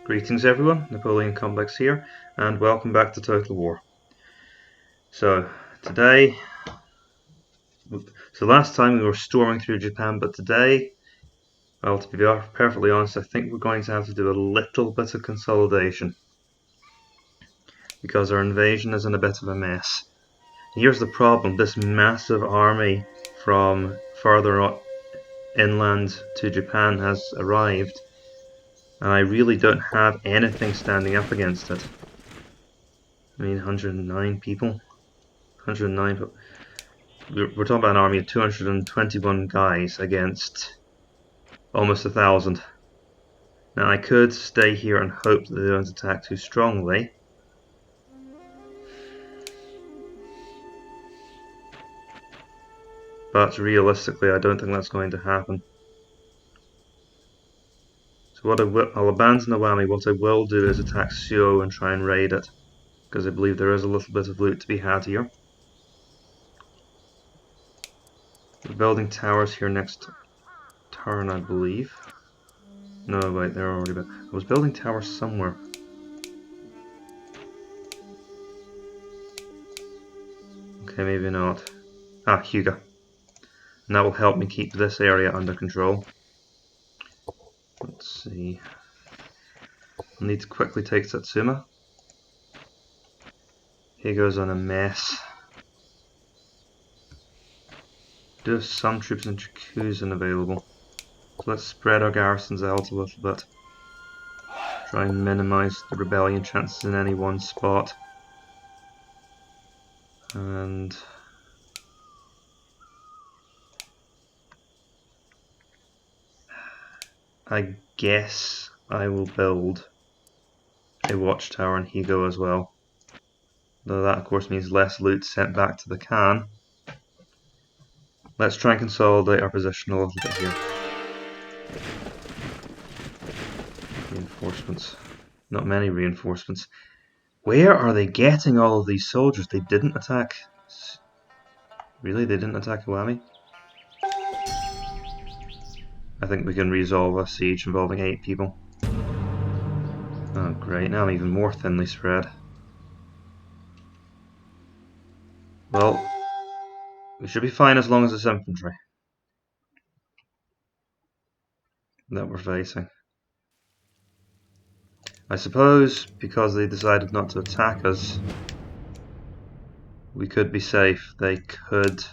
Greetings everyone, Napoleon Complex here, and welcome back to Total War. So last time we were storming through Japan, but today, well, to be perfectly honest, I think we're going to have to do a little bit of consolidation because our invasion is in a bit of a mess. Here's the problem: this massive army from further inland to Japan has arrived, and I really don't have anything standing up against it. I mean, 109 people. 109 people. We're talking about an army of 221 guys against almost 1,000. Now I could stay here and hope that they don't attack too strongly. But realistically, I don't think that's going to happen. So I'll abandon Awami. What I will do is attack Suo and try and raid it, because I believe there is a little bit of loot to be had here. We're building towers here next turn, I believe. No, wait, they're already built. I was building towers somewhere. Okay, maybe not. Ah, Hyuga. And that will help me keep this area under control. Let's see. I need to quickly take Satsuma. Here goes on a mess. Do have some troops in Chikuzen available. So let's spread our garrisons out a little bit. Try and minimize the rebellion chances in any one spot. And I guess I will build a watchtower in Higo as well. Though that of course means less loot sent back to the Khan. Let's try and consolidate our position a little bit here. Reinforcements. Not many reinforcements. Where are they getting all of these soldiers? They didn't attack. Really? They didn't attack Iwami? I think we can resolve a siege involving 8 people. Oh great, now I'm even more thinly spread. Well, we should be fine as long as it's infantry that we're facing. I suppose because they decided not to attack us, we could be safe. They could,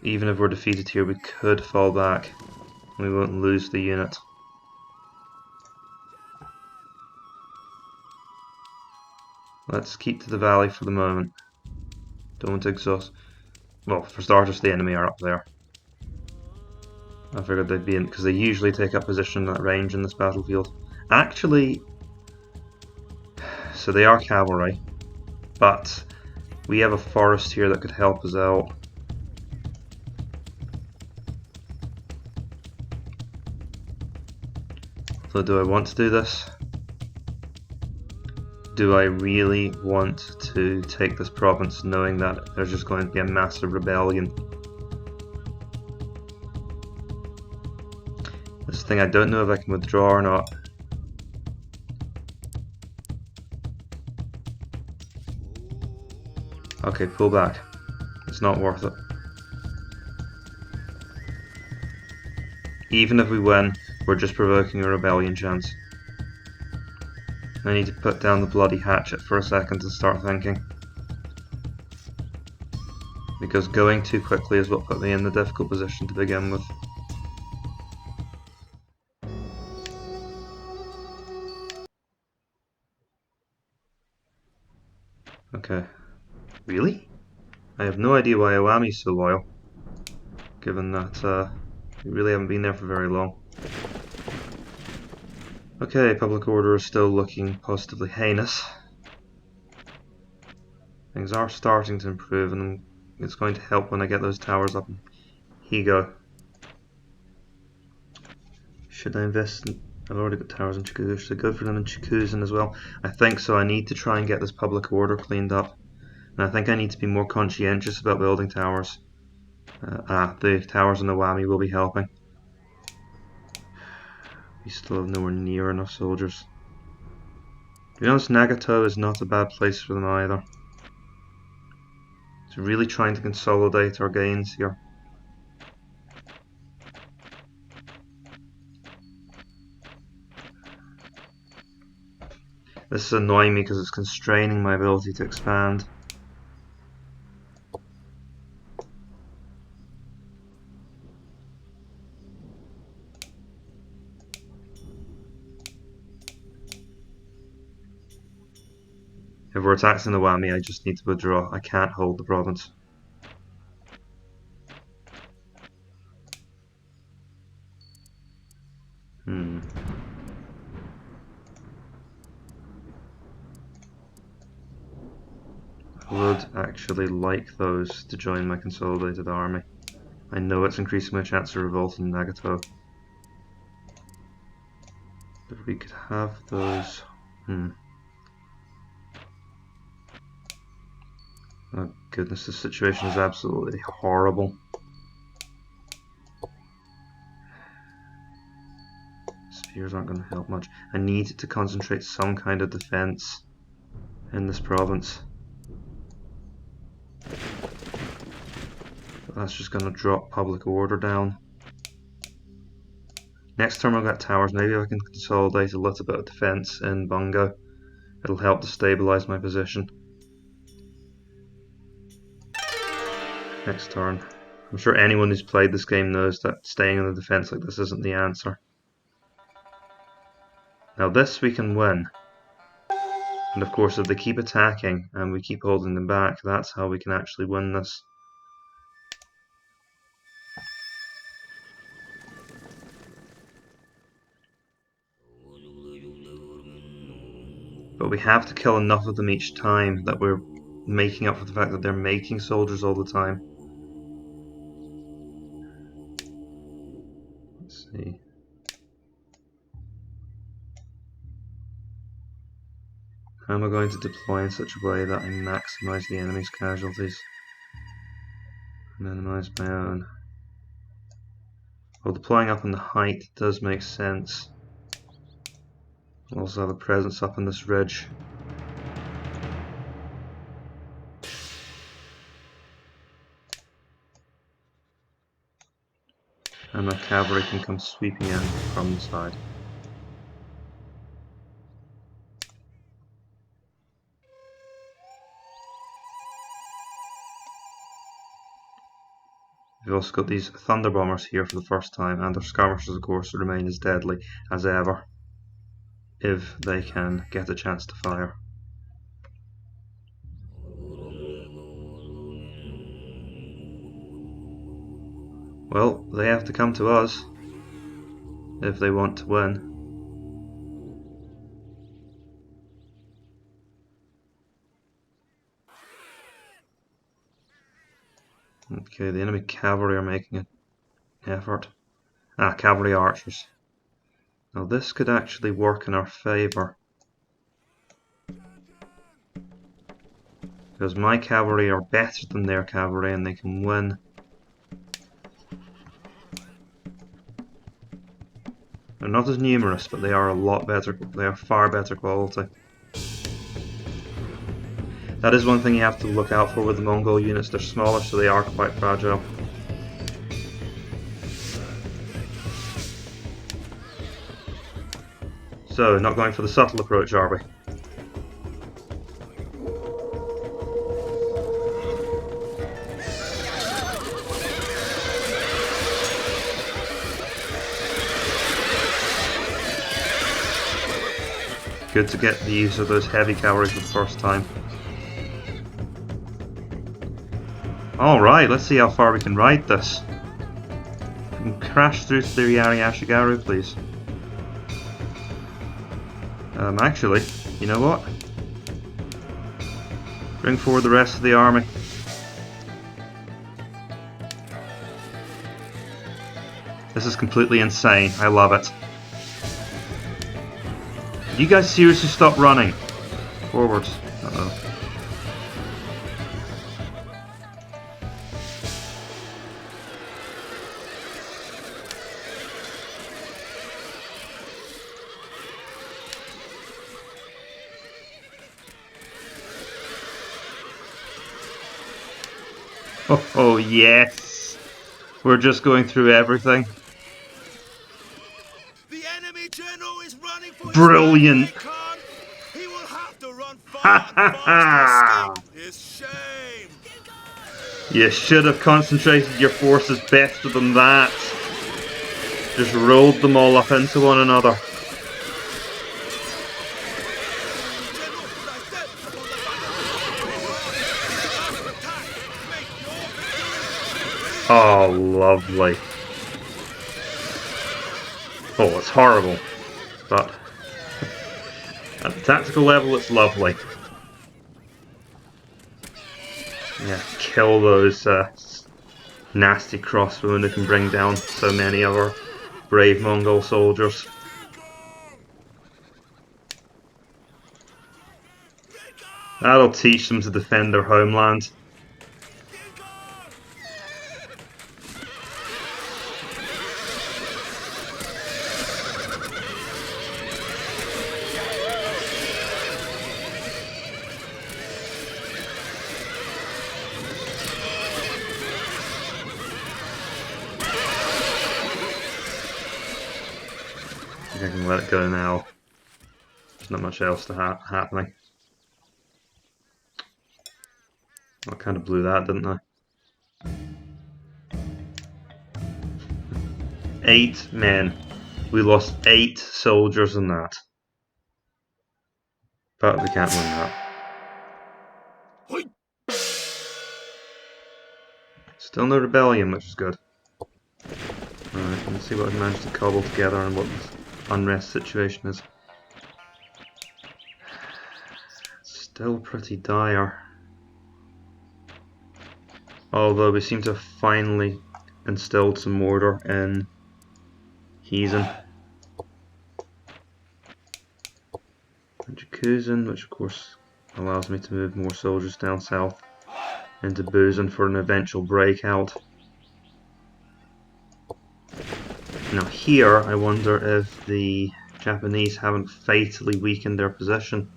even if we're defeated here, we could fall back. We won't lose the unit. Let's keep to the valley for the moment. Don't exhaust. Well, for starters, the enemy are up there. I figured they'd be in, because they usually take up position at range in this battlefield. Actually, so they are cavalry, but we have a forest here that could help us out. So do I want to do this? Do I really want to take this province knowing that there's just going to be a massive rebellion? This thing, I don't know if I can withdraw or not. Okay, pull back. It's not worth it. Even if we win, we're just provoking a rebellion chance. I need to put down the bloody hatchet for a second to start thinking. Because going too quickly is what put me in the difficult position to begin with. Okay. Really? I have no idea why Iwami's so loyal, given that we really haven't been there for very long. Okay, public order is still looking positively heinous. Things are starting to improve, and it's going to help when I get those towers up in Higo. Should I invest in... I've already got towers in Chikuzen. Should I go for them in Chikuzen as well? I think so. I need to try and get this public order cleaned up. And I think I need to be more conscientious about building towers. The towers in Iwami will be helping. We still have nowhere near enough soldiers. To be honest, Nagato is not a bad place for them either. It's really trying to consolidate our gains here. This is annoying me because it's constraining my ability to expand. If we're attacking the Wami, I just need to withdraw. I can't hold the province. I would actually like those to join my consolidated army. I know it's increasing my chance of revolt in Nagato. If we could have those... Oh goodness, this situation is absolutely horrible. Spears aren't going to help much. I need to concentrate some kind of defense in this province. But that's just going to drop public order down. Next turn I'll get towers. Maybe I can consolidate a little bit of defense in Bungo. It'll help to stabilize my position. Next turn. I'm sure anyone who's played this game knows that staying in the defense like this isn't the answer. Now this we can win. And of course if they keep attacking and we keep holding them back, that's how we can actually win this. But we have to kill enough of them each time that we're making up for the fact that they're making soldiers all the time. Let's see. How am I going to deploy in such a way that I maximize the enemy's casualties? Minimize my own. Well, deploying up on the height does make sense. We'll also have a presence up on this ridge. And my cavalry can come sweeping in from the side. We've also got these thunder bombers here for the first time, and their skirmishers of course remain as deadly as ever if they can get a chance to fire. Well, they have to come to us if they want to win. Okay, the enemy cavalry are making an effort. Cavalry archers. Now this could actually work in our favour, because my cavalry are better than their cavalry and they can win. They're not as numerous, but they are a lot better. They are far better quality. That is one thing you have to look out for with the Mongol units. They're smaller, so they are quite fragile. So, not going for the subtle approach, are we? Good to get the use of those heavy cavalry for the first time. Alright, let's see how far we can ride this. We can crash through to the Yari Ashigaru, please. Actually, you know what? Bring forward the rest of the army. This is completely insane. I love it. You guys seriously stop running? Forwards. Uh-oh. Oh yes! We're just going through everything. The enemy general is running for his life, Brilliant! Great Khan. He will have to run Ha far and ha fast to ha! escape his shame. You should have concentrated your forces better than that. Just rolled them all up into one another. General lies dead upon the battlefield. His last attack. Make your victory. Oh, lovely. Oh, it's horrible. But at the tactical level, it's lovely. Yeah, kill those nasty crossbowmen who can bring down so many of our brave Mongol soldiers. That'll teach them to defend their homeland. I think I can let it go now. There's not much else to happening. I kind of blew that, didn't I? 8 men. We lost 8 soldiers in that. But we can't win that. Still no rebellion, which is good. Alright, let's see what I've managed to cobble together and what this unrest situation is. Still pretty dire. Although we seem to have finally instilled some order in Heathen. Jakuzin, which of course allows me to move more soldiers down south into Buzan for an eventual breakout. Now here, I wonder if the Japanese haven't fatally weakened their position.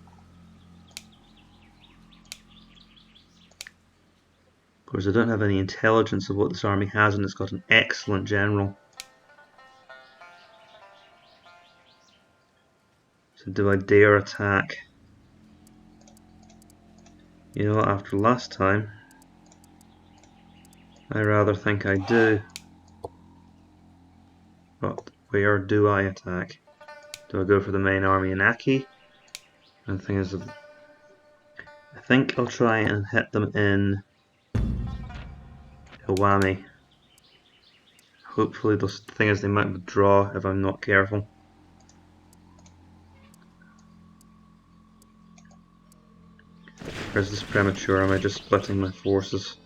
Of course, I don't have any intelligence of what this army has, and it's got an excellent general. So do I dare attack? You know, after last time, I rather think I do. But where do I attack? Do I go for the main army in Aki? And the thing is, I think I'll try and hit them in Iwami. Hopefully, the thing is, they might withdraw if I'm not careful. Or is this premature? Am I just splitting my forces?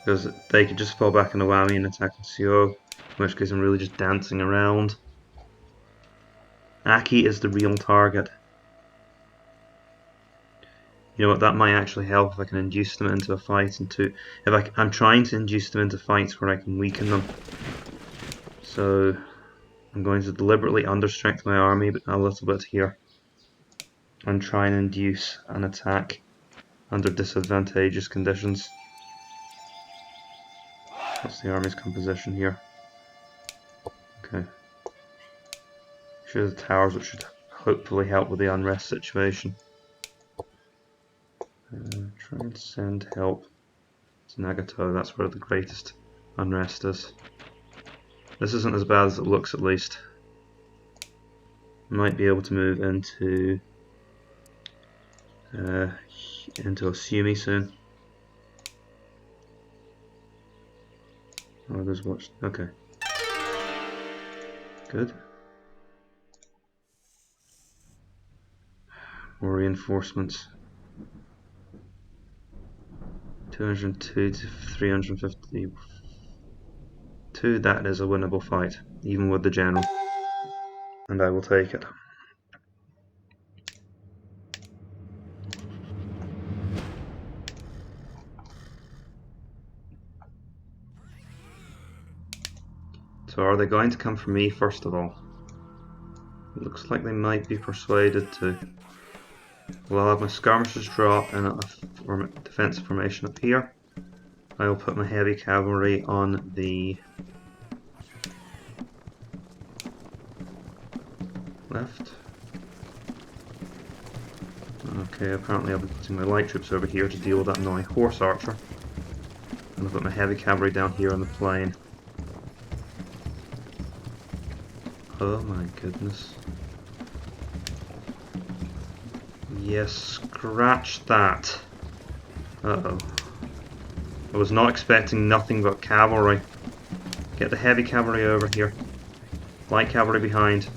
Because they could just fall back in Iwami and attack Suo, in which case I'm really just dancing around. Aki is the real target. You know what, that might actually help if I can induce them into a fight I'm trying to induce them into fights where I can weaken them. So I'm going to deliberately understrength my army a little bit here and try and induce an attack under disadvantageous conditions. What's the army's composition here? Okay. Show the towers, which should hopefully help with the unrest situation. Try and send help to Nagato, that's where the greatest unrest is. This isn't as bad as it looks, at least. Might be able to move into Osumi soon. Oh, there's watch. Okay. Good. More reinforcements. 202 to 352. That is a winnable fight, even with the general. And I will take it. So are they going to come for me first of all? It looks like they might be persuaded to. Well, I'll have my skirmishers drop in a defensive formation up here. I'll put my heavy cavalry on the left. Okay, apparently I'll be putting my light troops over here to deal with that annoying horse archer. And I'll put my heavy cavalry down here on the plain. Oh my goodness. Yes, scratch that. Uh-oh. I was not expecting nothing but cavalry. Get the heavy cavalry over here. Light cavalry behind.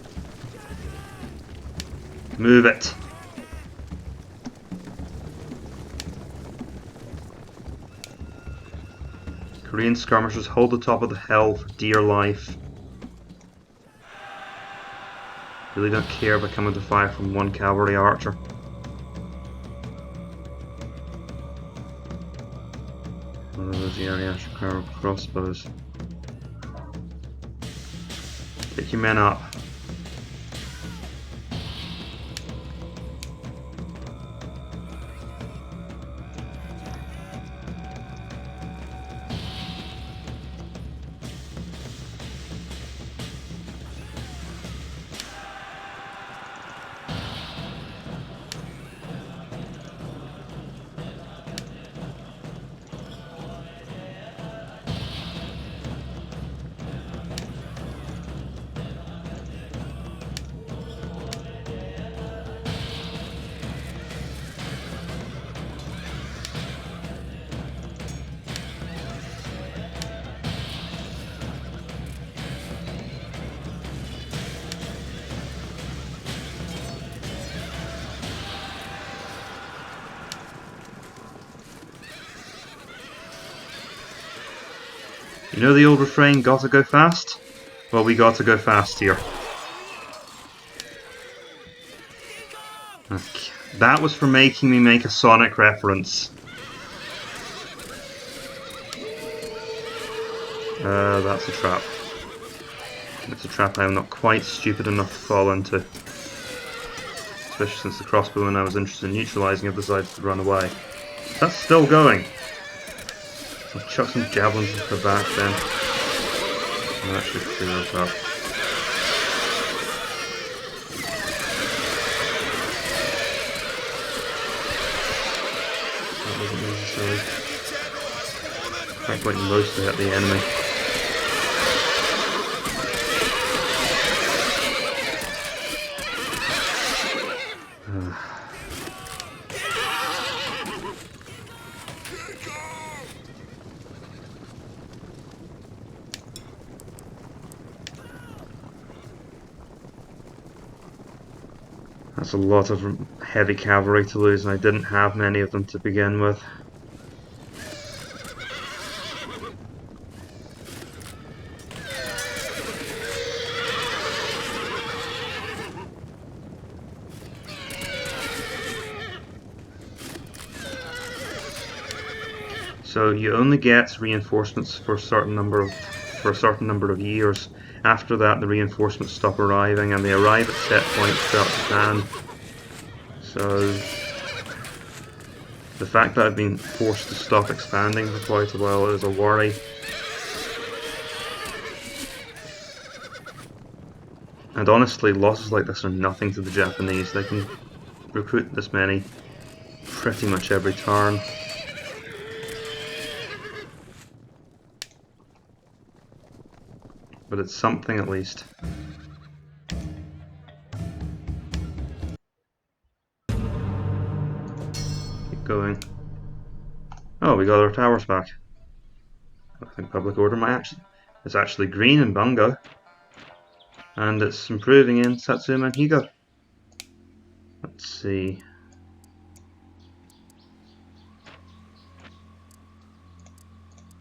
Move it! Korean skirmishers, hold the top of the hill for dear life. Really don't care about coming to fire from one cavalry archer. One of those Ariashikara crossbows. Pick your men up. You know the old refrain, gotta go fast? Well, we gotta go fast here. Okay. That was for making me make a Sonic reference. That's a trap. It's a trap I am not quite stupid enough to fall into. Especially since the crossbowman I was interested in neutralizing have decided to run away. That's still going! I'll chuck some javelins into the back then. I'll actually clear it up. That wasn't necessary. Quite mostly at the enemy. That's a lot of heavy cavalry to lose, and I didn't have many of them to begin with. So you only get reinforcements for a certain number of years. After that, the reinforcements stop arriving, and they arrive at set points throughout Japan. So the fact that I've been forced to stop expanding for quite a while is a worry. And honestly, losses like this are nothing to the Japanese. They can recruit this many pretty much every turn. But it's something at least. Keep going. Oh, we got our towers back. I think public order might actually... It's actually green in Bungo. And it's improving in Satsuma and Higo. Let's see.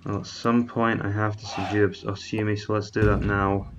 Well, at some point I have to subdue Osumi, so let's do that now.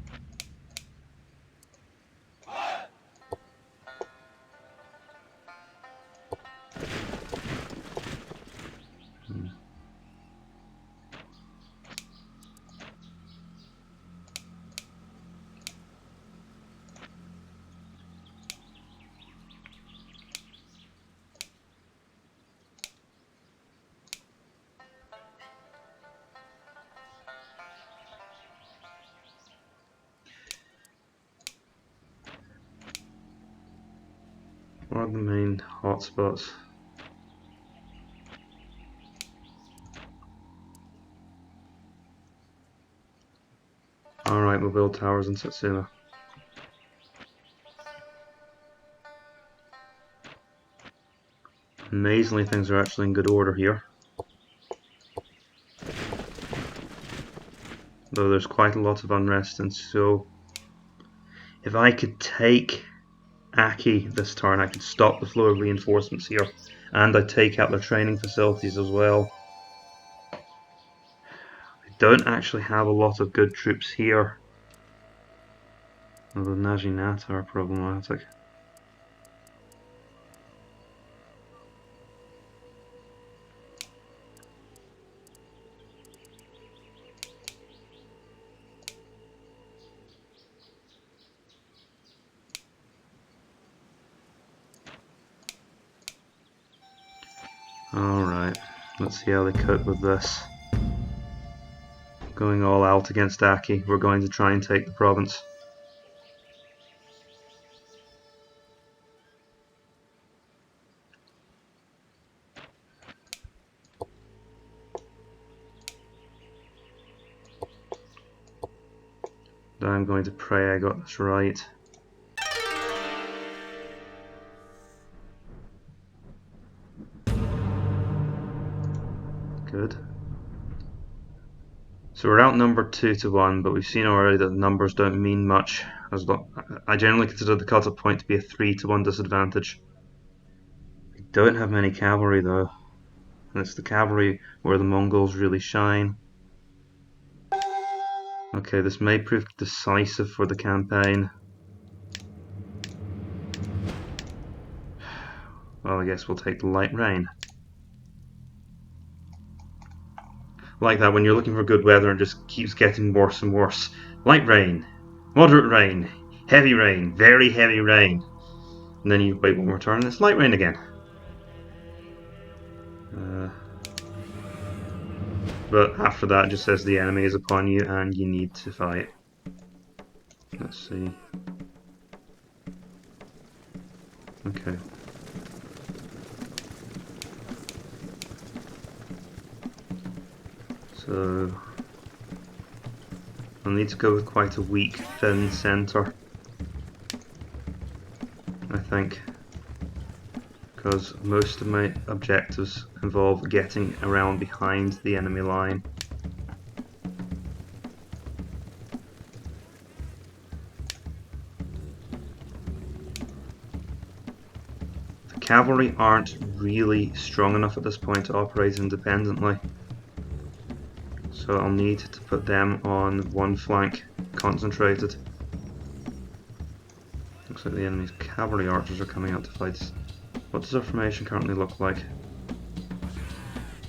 What are the main hotspots? Alright, we'll build towers in Satsuma. Amazingly, things are actually in good order here. Though there's quite a lot of unrest, and so if I could take Aki this turn, I could stop the flow of reinforcements here, and I'd take out their training facilities as well. I don't actually have a lot of good troops here. Although Najinata are problematic. Alright, let's see how they cope with this. Going all out against Aki, we're going to try and take the province. I'm going to pray I got this right. Good. So we're outnumbered 2-1, but we've seen already that numbers don't mean much. I generally consider the cut-off point to be a 3-1 disadvantage. We don't have many cavalry though, and it's the cavalry where the Mongols really shine. Okay, this may prove decisive for the campaign. Well, I guess we'll take the light rain. Like that, when you're looking for good weather and just keeps getting worse and worse. Light rain, moderate rain, heavy rain, very heavy rain. And then you wait one more turn and it's light rain again. But after that it just says the enemy is upon you and you need to fight. Let's see. Okay. So I'll need to go with quite a weak, thin centre, I think, because most of my objectives involve getting around behind the enemy line. The cavalry aren't really strong enough at this point to operate independently. So I'll need to put them on one flank, concentrated. Looks like the enemy's cavalry archers are coming out to fight. What does our formation currently look like?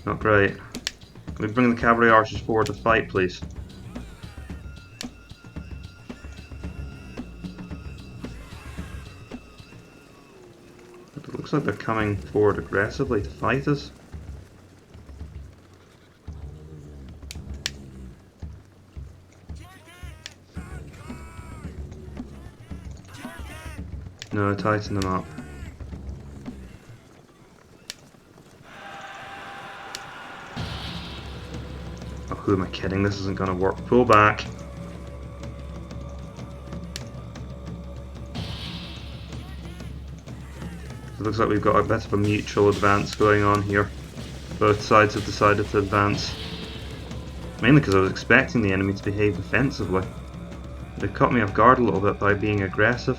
Not great. Can we bring the cavalry archers forward to fight, please? It looks like they're coming forward aggressively to fight us. No, tighten them up. Oh, who am I kidding? This isn't going to work. Pull back. It looks like we've got a bit of a mutual advance going on here. Both sides have decided to advance. Mainly because I was expecting the enemy to behave defensively. They caught me off guard a little bit by being aggressive.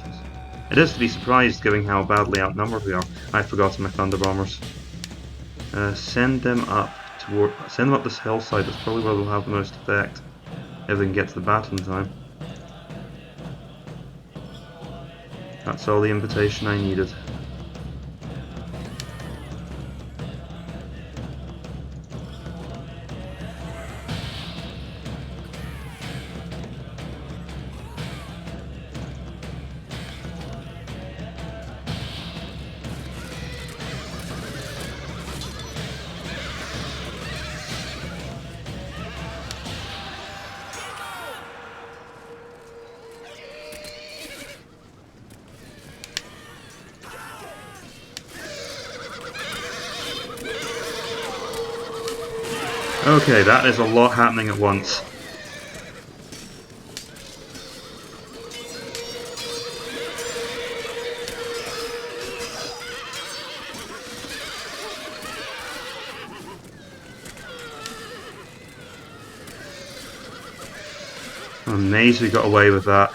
It is to be surprised given how badly outnumbered we are. I've forgotten my thunder bombers. Send them up this hillside. That's probably where they'll have the most effect. If they can get to the battle in time. That's all the invitation I needed. Okay, that is a lot happening at once. I'm amazed we got away with that.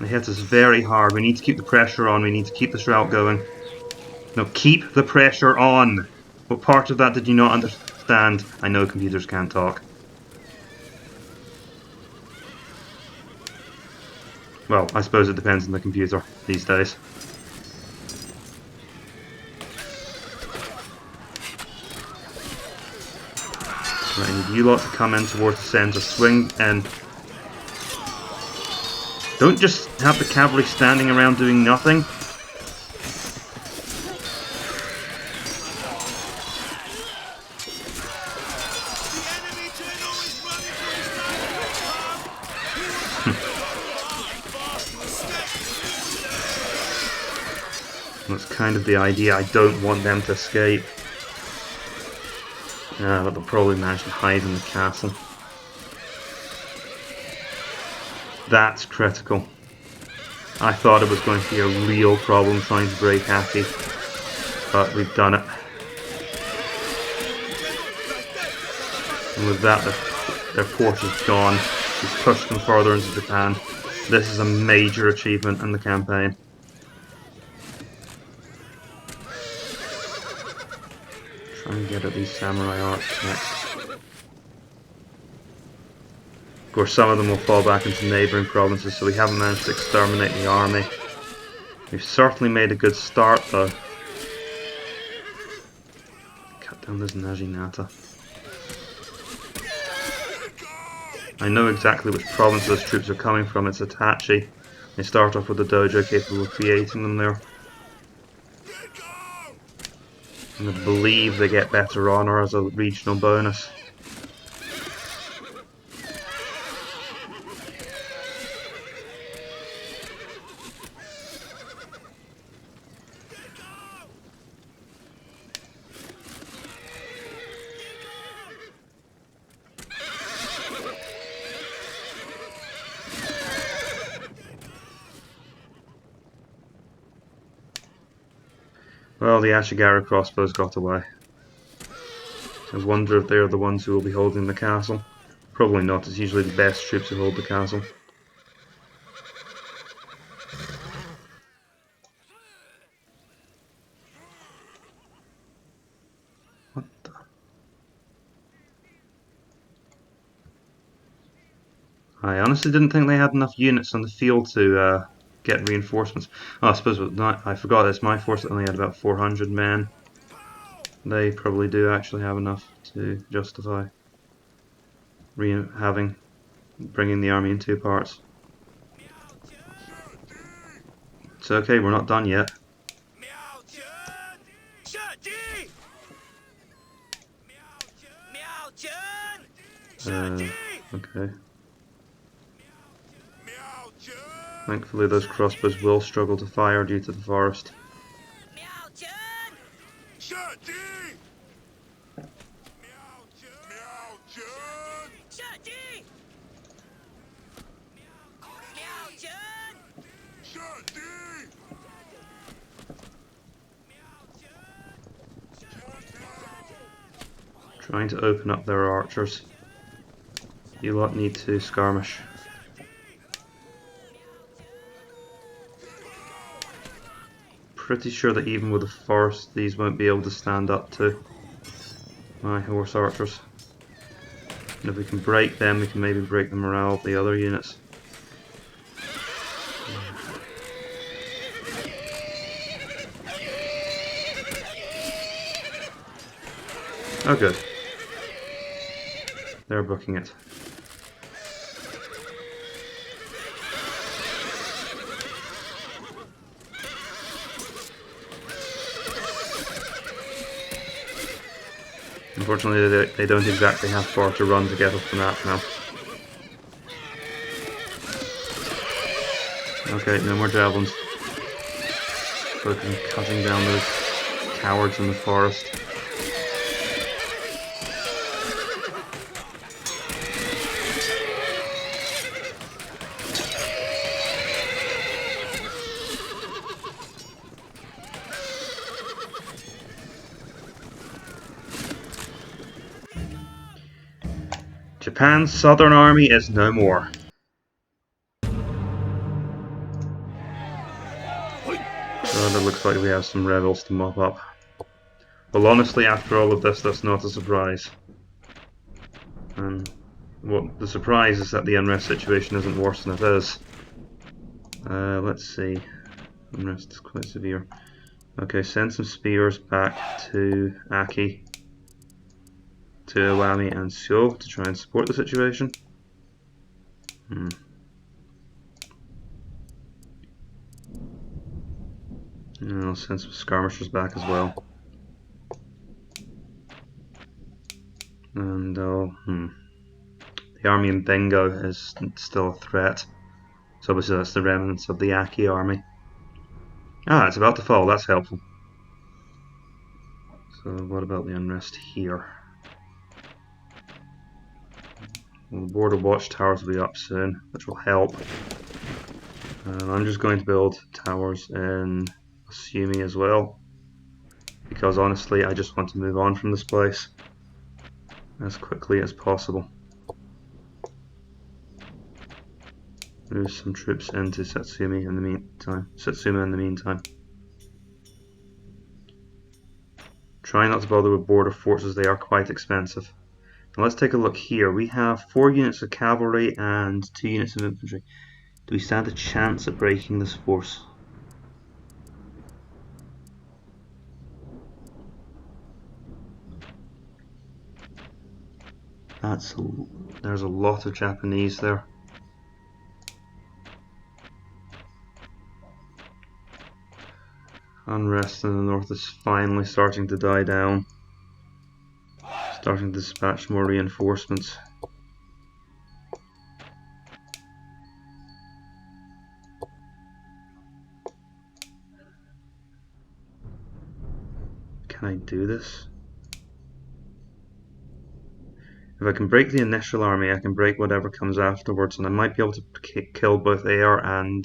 They hit us very hard. We need to keep the pressure on. We need to keep this route going. No, keep the pressure on! What part of that did you not understand? I know computers can't talk. Well, I suppose it depends on the computer these days. Right, I need you lot to come in towards the centre. Swing and don't just have the cavalry standing around doing nothing. That's kind of the idea. I don't want them to escape. But they'll probably manage to hide in the castle. That's critical. I thought it was going to be a real problem trying to break Haki, but we've done it. And with that, their force is gone. We've pushed them further into Japan. This is a major achievement in the campaign. Try and get at these samurai arcs next. Of course, some of them will fall back into neighbouring provinces, so we haven't managed to exterminate the army. We've certainly made a good start, though. Cut down this Najinata. I know exactly which province those troops are coming from. It's Itachi. They start off with a dojo capable of creating them there. And I believe they get better honour as a regional bonus. Well, the Ashigaru crossbows got away. I wonder if they're the ones who will be holding the castle. Probably not, it's usually the best troops who hold the castle. What the? I honestly didn't think they had enough units on the field to get reinforcements. Oh, I suppose I forgot it's my force that only had about 400 men. They probably do actually have enough to justify bringing the army in two parts. It's okay, we're not done yet. Okay. Thankfully those crossbows will struggle to fire due to the forest. Trying to open up their archers. You lot need to skirmish. Pretty sure that even with the forest, these won't be able to stand up to my horse archers. And if we can break them, we can maybe break the morale of the other units. Oh good. They're booking it. Unfortunately, they don't exactly have far to run to get up the map now. Okay, no more javelins. Focus on cutting down those cowards in the forest. Japan's southern army is no more. God, it looks like we have some rebels to mop up. Well, honestly, after all of this, that's not a surprise. And what the surprise is that the unrest situation isn't worse than it is. Let's see. Unrest is quite severe. Okay, send some spears back to Aki, to Iwami and Sho to try and support the situation. And I'll send some skirmishers back as well. And the army in Bingo is still a threat. So obviously that's the remnants of the Aki army. Ah, it's about to fall, that's helpful. So what about the unrest here? Well, the border watchtowers will be up soon, which will help. I'm just going to build towers in Asumi as well, because honestly I just want to move on from this place as quickly as possible. Move some troops into Satsuma in the meantime. Try not to bother with border forces, they are quite expensive. Now let's take a look here. We have 4 units of cavalry and 2 units of infantry. Do we stand a chance at breaking this force? There's a lot of Japanese there. Unrest in the north is finally starting to die down. Starting to dispatch more reinforcements. Can I do this? If I can break the initial army, I can break whatever comes afterwards, and I might be able to kill both heir and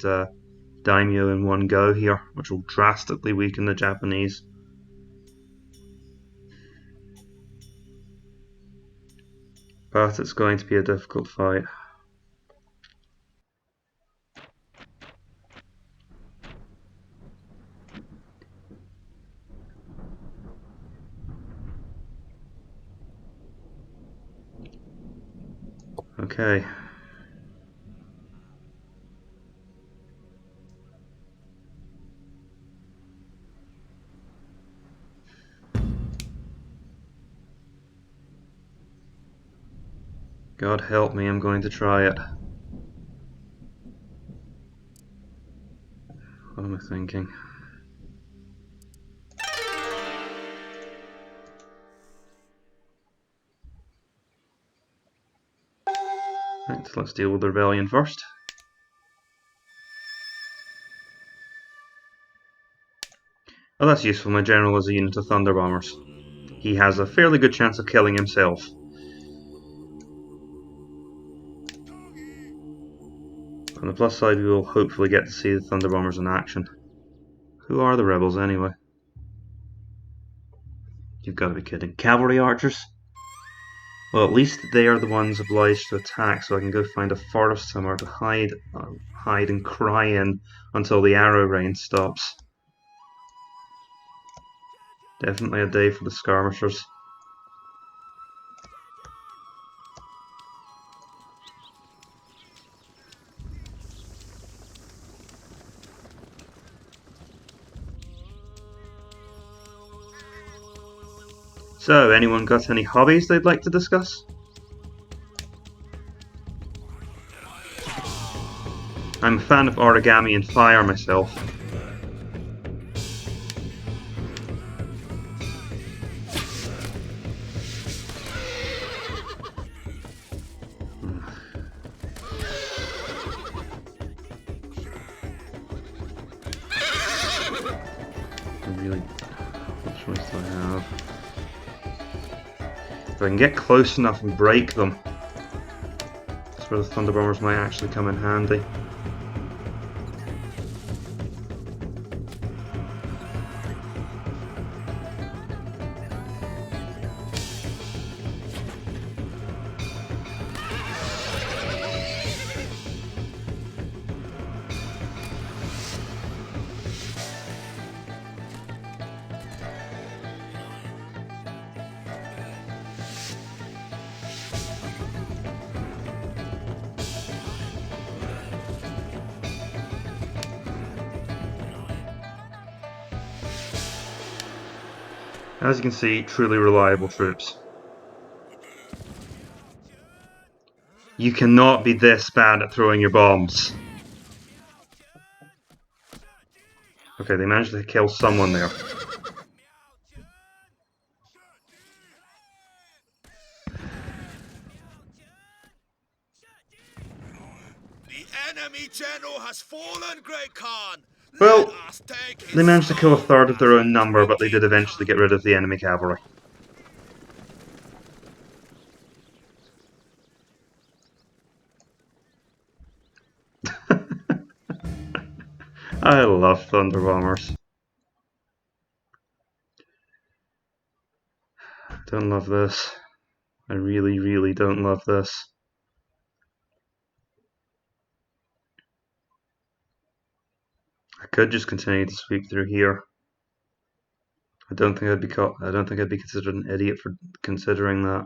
daimyo in one go here, which will drastically weaken the Japanese. But it's going to be a difficult fight. Okay. God help me, I'm going to try it. What am I thinking? Right, so let's deal with the rebellion first. Oh, that's useful. My general is a unit of thunder bombers. He has a fairly good chance of killing himself. On the plus side, we will hopefully get to see the thunder bombers in action. Who are the rebels anyway? You've got to be kidding. Cavalry archers? Well, at least they are the ones obliged to attack, so I can go find a forest somewhere to hide and cry in until the arrow rain stops. Definitely a day for the skirmishers. So, anyone got any hobbies they'd like to discuss? I'm a fan of origami and fire myself. What choice do I have? If I can get close enough and break them, that's where the thunder bombers might actually come in handy. As you can see, truly reliable troops. You cannot be this bad at throwing your bombs. Okay, they managed to kill someone there. The enemy general has fallen, Great Khan. Let Well, us take his they managed to kill a skull third of as their a own number, but they did drinking eventually cup. get rid of the enemy cavalry. I love Thunder Bombers. Don't love this. I really, really don't love this. I could just continue to sweep through here. I don't think I'd be considered an idiot for considering that.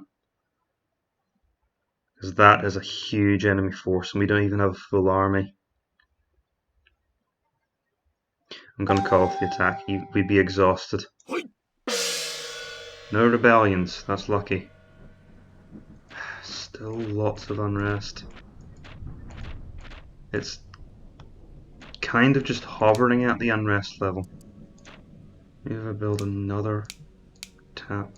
Because that is a huge enemy force, and we don't even have a full army. I'm gonna call off the attack. We'd be exhausted. No rebellions, that's lucky. Still lots of unrest. It's kind of just hovering at the unrest level. Maybe if I build another tap.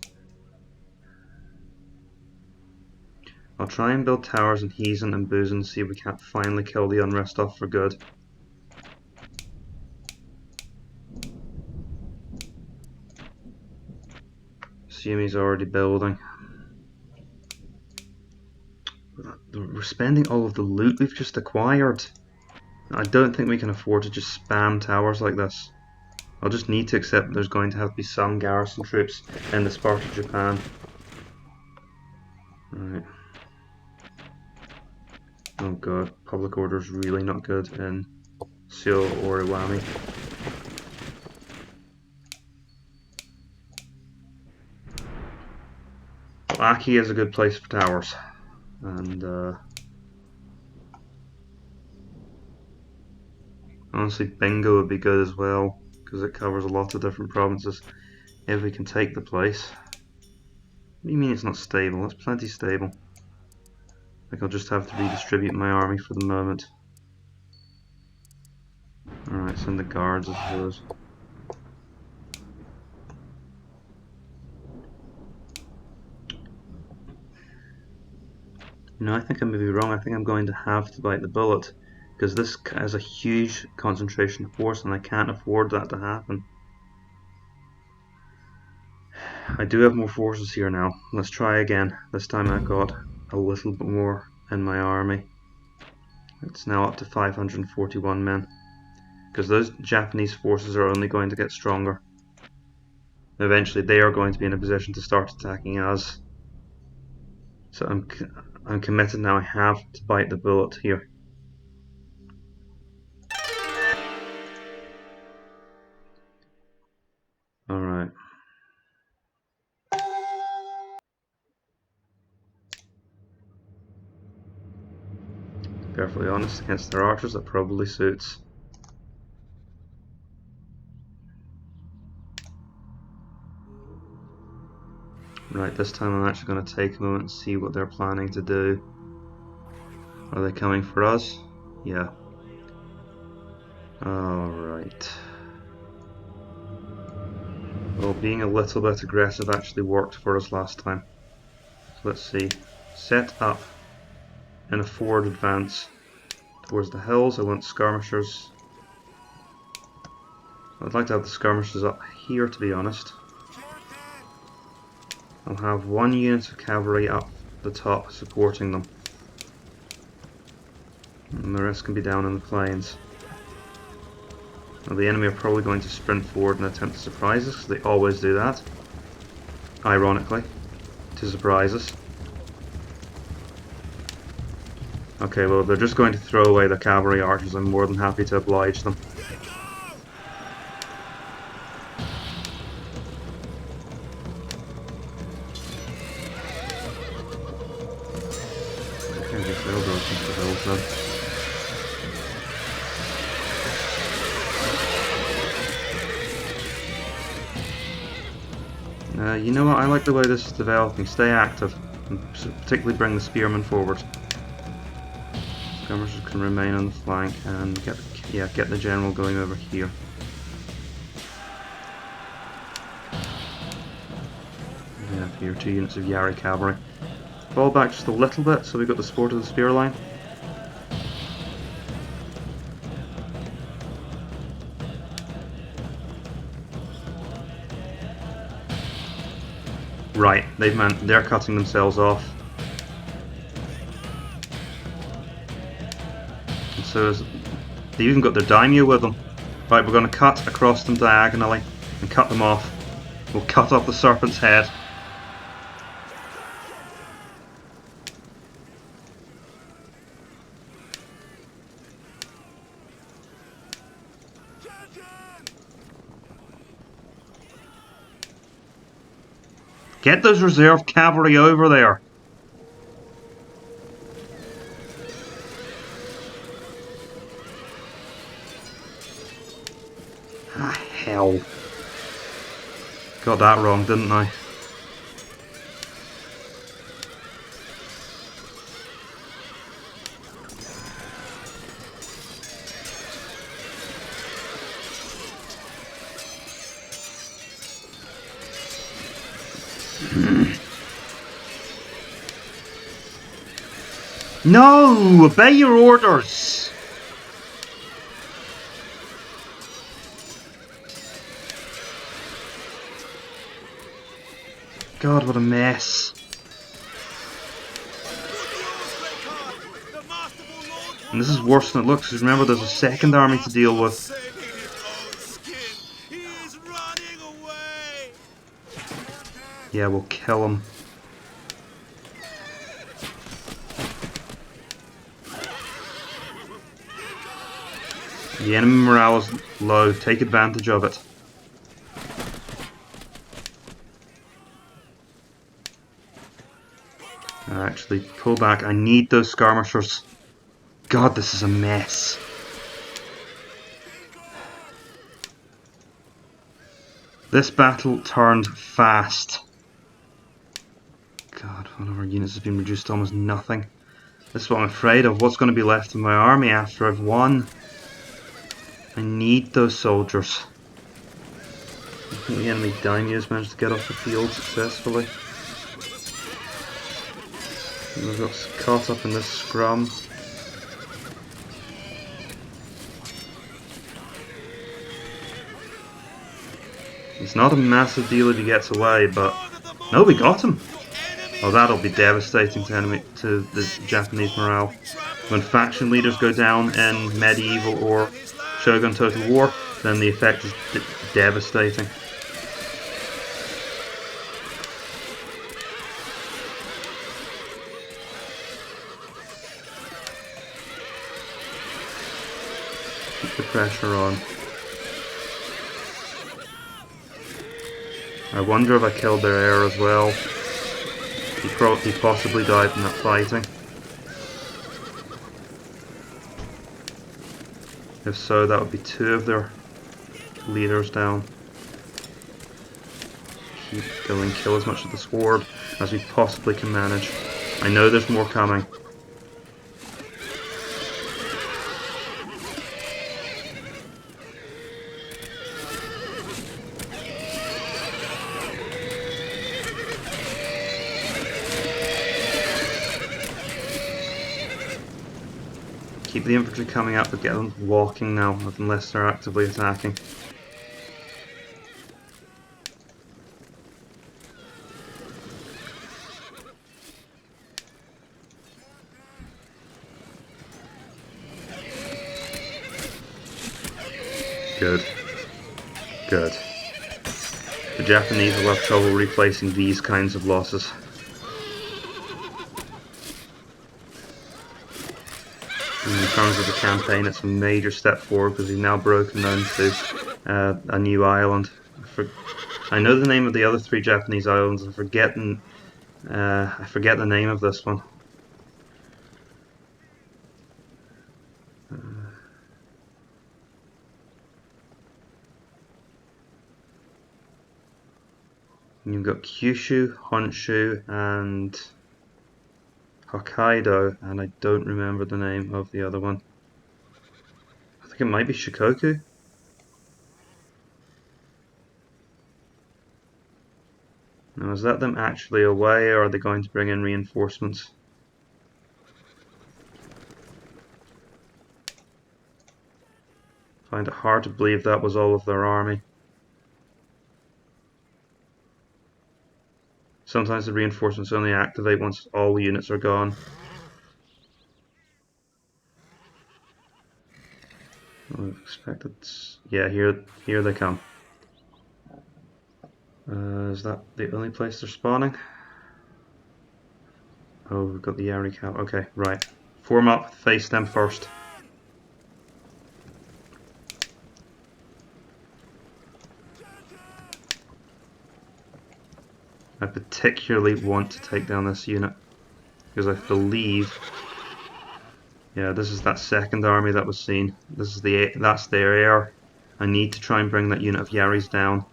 I'll try and build towers in Heezen and Buzen, see if we can't finally kill the unrest off for good. Assume he's already building. We're spending all of the loot we've just acquired. I don't think we can afford to just spam towers like this. I'll just need to accept that there's going to have to be some garrison troops in this part of Japan. Right. Oh god, public order's really not good in Seoul or Iwami. Aki is a good place for towers. And honestly, Bingo would be good as well, because it covers a lot of different provinces. If we can take the place. What do you mean it's not stable? It's plenty stable. Like I'll just have to redistribute my army for the moment. Alright, send the guards, I suppose. No, I think I may be wrong. I think I'm going to have to bite the bullet, because this has a huge concentration of force and I can't afford that to happen. I do have more forces here now. Let's try again. This time I've got a little bit more in my army. It's now up to 541 men, because those Japanese forces are only going to get stronger. Eventually they are going to be in a position to start attacking us. So I'm committed now. I have to bite the bullet here. Alright. Perfectly honest, against their archers, that probably suits. Right, this time I'm actually going to take a moment and see what they're planning to do. Are they coming for us? Yeah. Alright. Well, being a little bit aggressive actually worked for us last time. So let's see. Set up in a forward advance towards the hills. I want skirmishers. I'd like to have the skirmishers up here, to be honest. I'll have one unit of cavalry up the top supporting them. And the rest can be down in the plains. Now the enemy are probably going to sprint forward and attempt to surprise us, because they always do that. Ironically, to surprise us. Okay, well, they're just going to throw away the cavalry archers. I'm more than happy to oblige them. Okay, I guess they'll go into the hills then. You know what? I like the way this is developing. Stay active, and particularly bring the spearmen forward. Skirmishers can remain on the flank and get the general going over here. Yeah, here 2 units of Yari cavalry. Fall back just a little bit, so we've got the support of the spear line. Right, they're cutting themselves off. And so they've even got their daimyo with them. Right, we're going to cut across them diagonally and cut them off. We'll cut off the serpent's head. Get those reserve cavalry over there. Ah, hell. Got that wrong, didn't I? No! Obey your orders! God, what a mess. And this is worse than it looks, because remember there's a second army to deal with. Yeah, we'll kill him. The enemy morale is low, take advantage of it. Actually, pull back, I need those skirmishers. God, this is a mess. This battle turned fast. God, one of our units has been reduced to almost nothing. This is what I'm afraid of. What's going to be left of my army after I've won? I need those soldiers. I think the enemy daimyos managed to get off the field successfully. We got caught up in this scrum. It's not a massive deal if he gets away, but no, we got him. Oh, that'll be devastating to the Japanese morale. When faction leaders go down in medieval or Shogun Total War, then the effect is devastating. Keep the pressure on. I wonder if I killed their heir as well. He possibly died in that fighting. If so, that would be 2 of their leaders down. Keep going, kill as much of the sword as we possibly can manage. I know there's more coming. Keep the infantry coming up, but get them walking now, unless they're actively attacking. Good. Good. The Japanese will have trouble replacing these kinds of losses. In terms of the campaign, it's a major step forward because we've now broken into a new island. I know the name of the other 3 Japanese islands. I forget the name of this one. And you've got Kyushu, Honshu, and Hokkaido, and I don't remember the name of the other one. I think it might be Shikoku. Now, is that them actually away, or are they going to bring in reinforcements? Find it hard to believe that was all of their army. Sometimes the reinforcements only activate once all units are gone. I expected. Yeah, here they come. Is that the only place they're spawning? Oh, we've got the Yari cow. Okay, right. Form up, face them first. I particularly want to take down this unit because I believe, yeah, this is that second army that was seen. This is that's their heir. I need to try and bring that unit of Yaris down.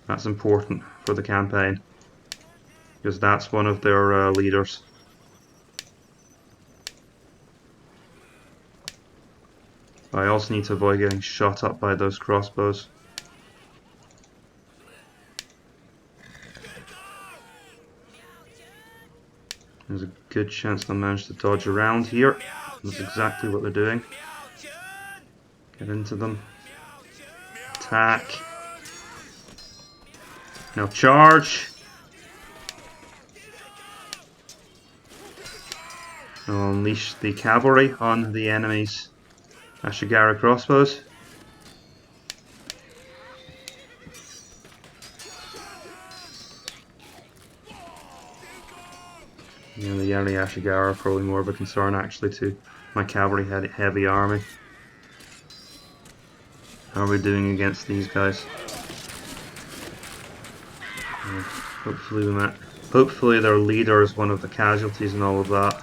That's important for the campaign because that's one of their leaders. I also need to avoid getting shot up by those crossbows. There's a good chance they'll manage to dodge around here. That's exactly what they're doing. Get into them. Attack. Now charge. I'll unleash the cavalry on the enemy's Ashigara crossbows. Yeah, the Yari Ashigara are probably more of a concern actually to my cavalry heavy army. How are we doing against these guys? Hopefully their leader is one of the casualties and all of that.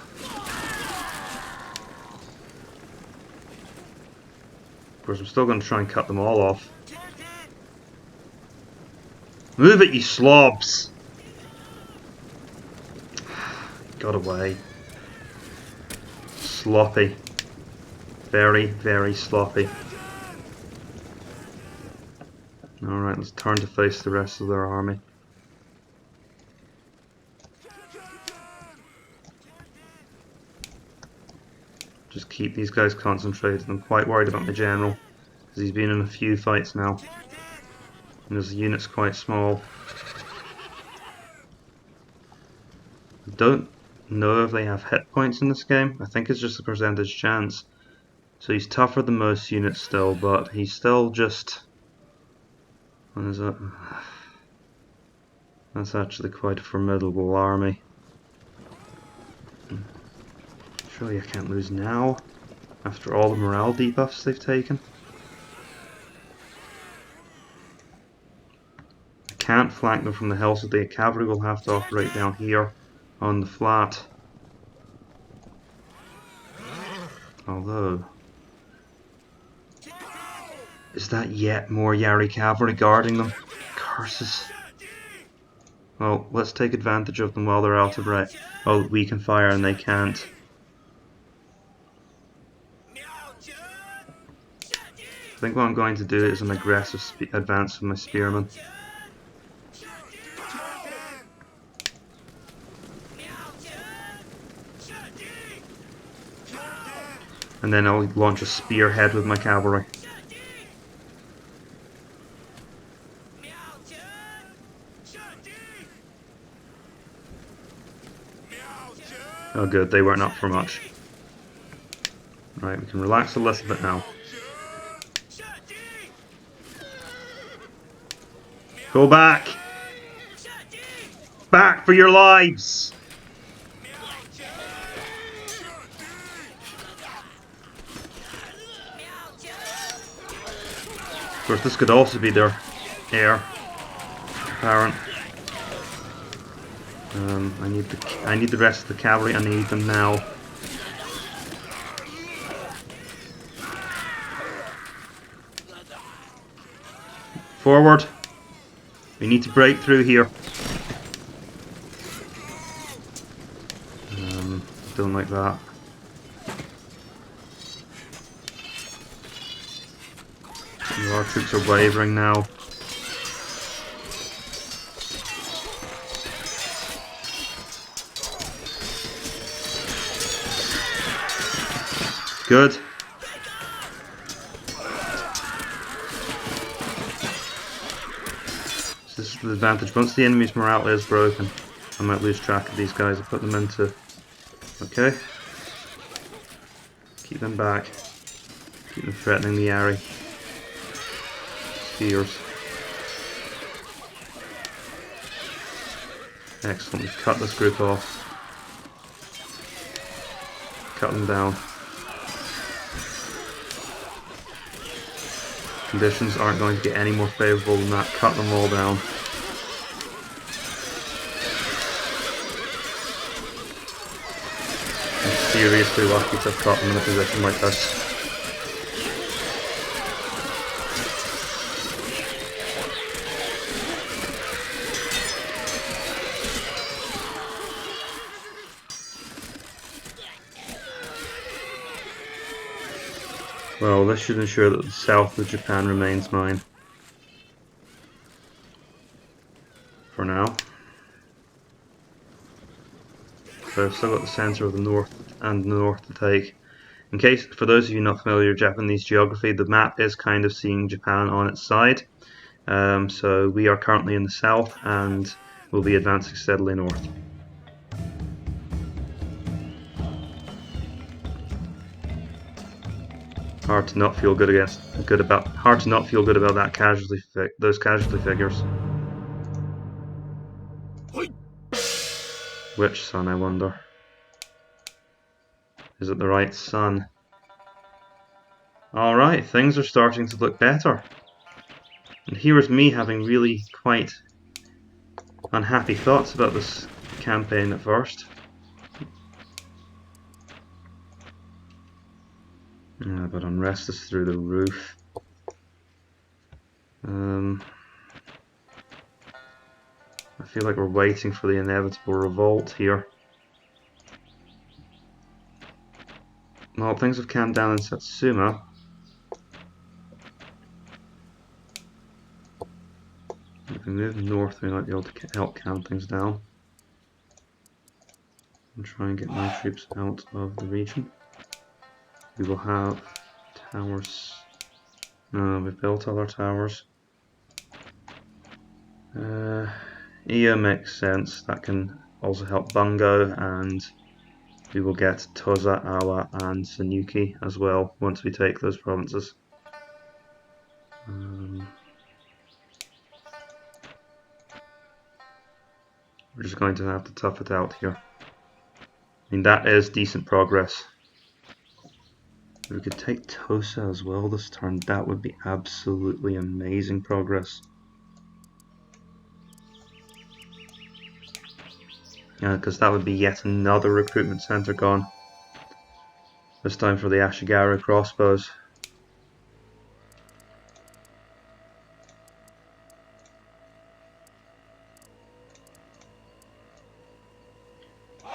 Of course, I'm still going to try and cut them all off. Move it, you slobs! Got away. Sloppy. Very, very sloppy. Alright, let's turn to face the rest of their army. Just keep these guys concentrated. I'm quite worried about my general, because he's been in a few fights now. And his unit's quite small. I don't know if they have hit points in this game. I think it's just a percentage chance. So he's tougher than most units still, but he's still just... What is it? That's actually quite a formidable army. Surely I can't lose now, after all the morale debuffs they've taken. I can't flank them from the hill, so the cavalry will have to operate down here on the flat. Although... Is that yet more Yari cavalry guarding them? Curses. Well, let's take advantage of them while they're out of range. Oh, we can fire and they can't. I think what I'm going to do is an aggressive advance with my spearmen. And then I'll launch a spearhead with my cavalry. Oh good, they weren't up for much. Right, we can relax a little bit now. Go back! Back for your lives! Of course, this could also be their heir apparent. I need the rest of the cavalry. I need them now. Forward. We need to break through here. Don't like that. Our troops are wavering now. Good. This is the advantage. Once the enemy's morale is broken, I might lose track of these guys and put them into... Okay. Keep them back. Keep them threatening the Ari. Spears. Excellent, we've cut this group off. Cut them down. Conditions aren't going to get any more favourable than that. Cut them all down. I'm seriously lucky to have caught them in a position like this. Well, this should ensure that the south of Japan remains mine. For now. So I've still got the centre of the north and the north to take. In case, for those of you not familiar with Japanese geography, the map is kind of seeing Japan on its side. So we are currently in the south and we'll be advancing steadily north. Hard to not feel good about that those casualty figures. Which sun, I wonder? Is it the right sun? Alright, things are starting to look better. And here is me having really quite unhappy thoughts about this campaign at first. Yeah, but unrest is through the roof. I feel like we're waiting for the inevitable revolt here. Well, things have calmed down in Satsuma. If we move north, we might be able to help calm things down. And try and get my troops out of the region. We will have towers. No, we've built all our towers. Iyo makes sense. That can also help Bungo, and we will get Tosa, Awa, and Sanuki as well once we take those provinces. We're just going to have to tough it out here. I mean, that is decent progress. If we could take Tosa as well this turn, that would be absolutely amazing progress. Yeah, because that would be yet another recruitment centre gone. This time for the Ashigaru crossbows.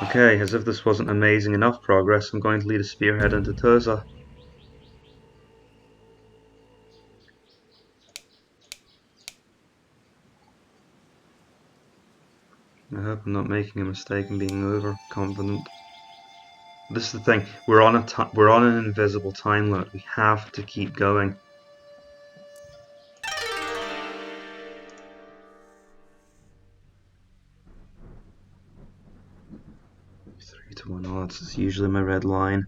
Okay, as if this wasn't amazing enough progress, I'm going to lead a spearhead into Tosa. I hope I'm not making a mistake and being overconfident. This is the thing, we're on an invisible time limit. We have to keep going. Three to 1 odds is usually my red line.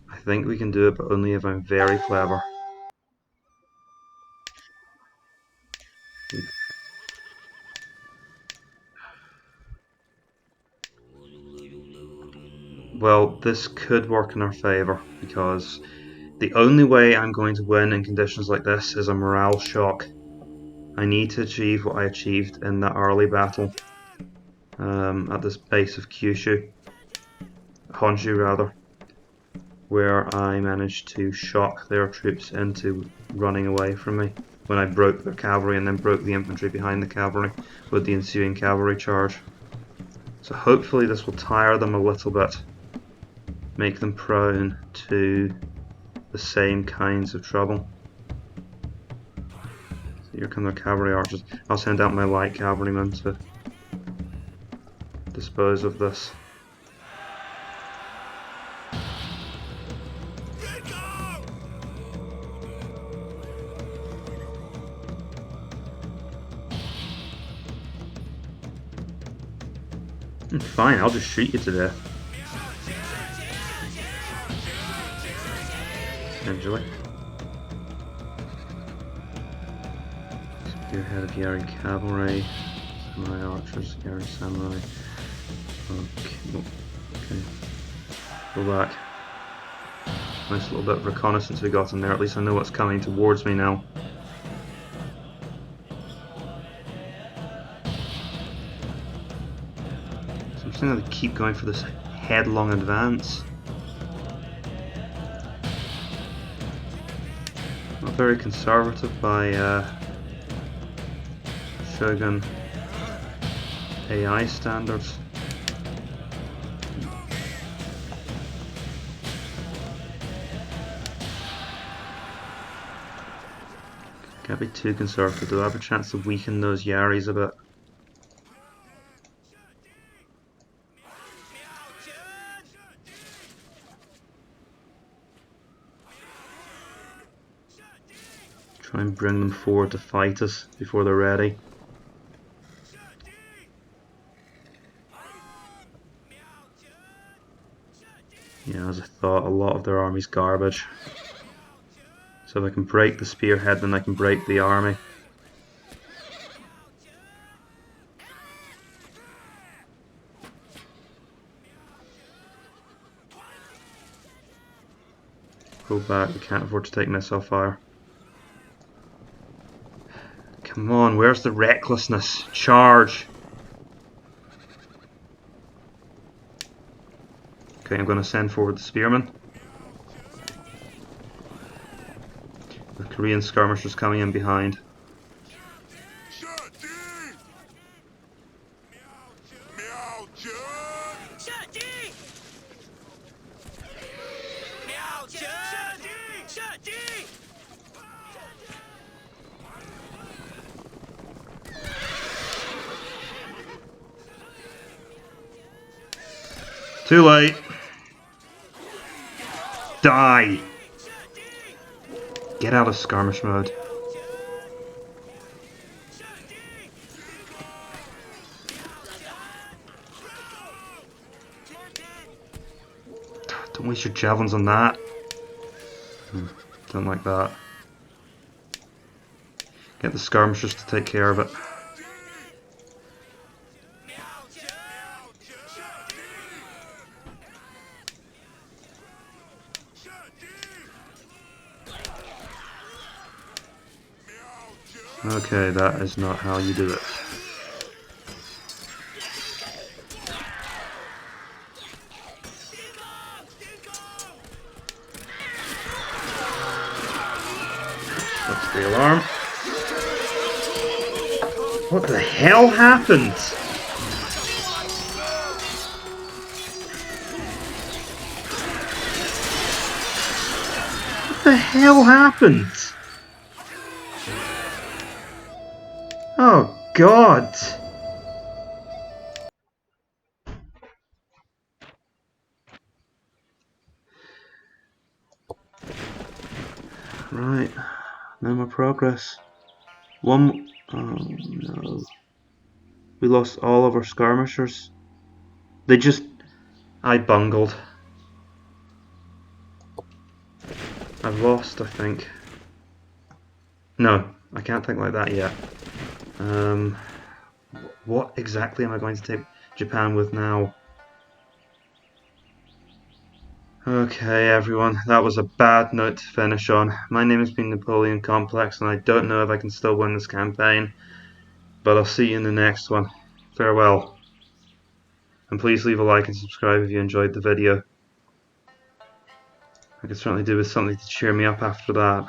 I think we can do it, but only if I'm very clever. Well, this could work in our favour, because The only way I'm going to win in conditions like this is a morale shock. I need to achieve what I achieved in that early battle at this base of Honshu rather, where I managed to shock their troops into running away from me when I broke their cavalry and then broke the infantry behind the cavalry with the ensuing cavalry charge. So hopefully this will tire them a little bit, make them prone to the same kinds of trouble. So here come their cavalry archers. I'll send out my light cavalrymen to dispose of this. Fine, I'll just shoot you to death. Essentially. Spearhead of Yari cavalry, samurai archers, Yari samurai. Okay. Go back. Nice little bit of reconnaissance we got in there, at least I know what's coming towards me now. So I'm just going to keep going for this headlong advance. Not very conservative by Shogun AI standards. Can't be too conservative, do I have a chance to weaken those Yaris a bit? Try and bring them forward to fight us before they're ready. Yeah, as I thought, a lot of their army's garbage. So if I can break the spearhead, then I can break the army. Go back, we can't afford to take missile fire. Come on, where's the recklessness? Charge! Okay, I'm going to send forward the spearmen. The Korean skirmishers coming in behind. Too late. Die! Get out of skirmish mode. Don't waste your javelins on that. Don't like that. Get the skirmishers to take care of it. Okay, that is not how you do it. That's the alarm. What the hell happened? What the hell happened? Oh God! Right, no more progress. Oh no. We lost all of our skirmishers. I bungled. I've lost, I think. No, I can't think like that yet. What exactly am I going to take Japan with now? Okay, everyone, that was a bad note to finish on. My name has been Napoleon Complex, and I don't know if I can still win this campaign, but I'll see you in the next one. Farewell. And please leave a like and subscribe if you enjoyed the video. I could certainly do with something to cheer me up after that.